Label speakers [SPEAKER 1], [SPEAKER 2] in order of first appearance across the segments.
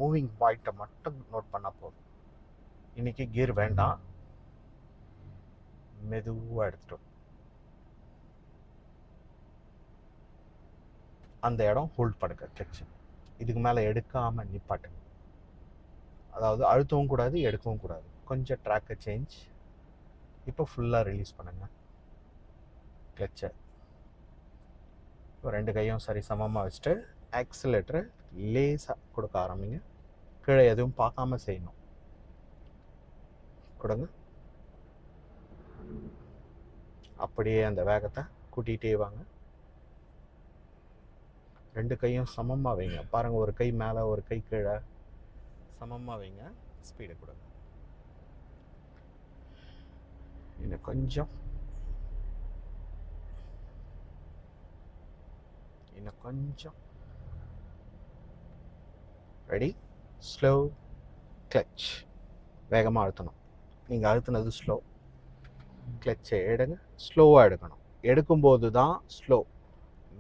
[SPEAKER 1] Moving பாயிண்ட்டை மட்டும் note பண்ணால் போதும். இன்றைக்கி கியர் வேண்டாம், மெதுவாக எடுத்துட்டோம். அந்த இடம் ஹோல்ட் பண்ணுங்க கிளட்ச். இதுக்கு மேலே எடுக்காமல் நிப்பாட்டுங்க. அதாவது அழுத்தவும் கூடாது, எடுக்கவும் கூடாது. கொஞ்சம் ட்ராக்கை சேஞ்ச். இப்போ ஃபுல்லாக ரிலீஸ் பண்ணுங்கள் கிளட்சை. இப்போ 2 கையும் சரி சமமாக வச்சுட்டு ஆக்சிலேட்டரை லேசாக கொடுக்க ஆரம்பிங்க. கீழே எதுவும் பார்க்காம செய்யணும். கொடுங்க. அப்படியே அந்த வேகத்தை கூட்டிகிட்டே வாங்க. 2 கையும் சமமாக வைங்க. பாருங்கள், ஒரு கை மேலே ஒரு கை கீழே சமமாக வைங்க. ஸ்பீடை கொடுங்க. இன்னும் கொஞ்சம், இன்னும் கொஞ்சம். Ready, slow clutch. வேகமாக அழுத்தணும். நீங்கள் அழுத்தினது ஸ்லோ. கிளட்சை எடுங்க, ஸ்லோவாக எடுக்கணும். எடுக்கும்போது தான் ஸ்லோ,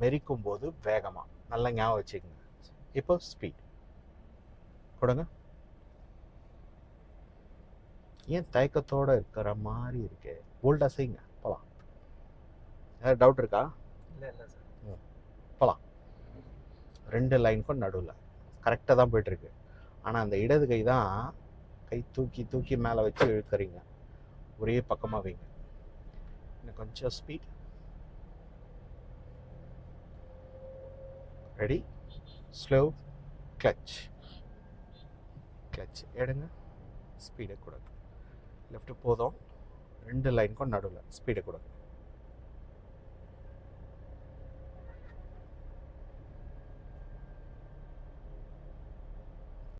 [SPEAKER 1] மெரிக்கும் போது வேகமாக. நல்லா ஞாபகம் வச்சுக்கோங்க. இப்போ ஸ்பீட் கொடுங்க. ஏன் தயக்கத்தோடு இருக்கிற மாதிரி இருக்கு? போல்டாக செய்யுங்க, போகலாம். ஏதாவது டவுட் இருக்கா?
[SPEAKER 2] இல்லை இல்லை சார்.
[SPEAKER 1] போகலாம். 2 லைனுக்கும் நடுவில் கரெக்டாக தான் போய்ட்டுருக்கு. ஆனால் அந்த இடது கை தான் கை தூக்கி தூக்கி மேலே வச்சு இழுக்கிறீங்க. ஒரே பக்கமாக வைங்க. இன்னும் கொஞ்சம் speed. Ready, slow clutch. Clutch எடுங்க, ஸ்பீடை கொடுங்க. லெஃப்ட்டு போதும். 2 லைனுக்கும் நடுவில் ஸ்பீடை கொடுங்க.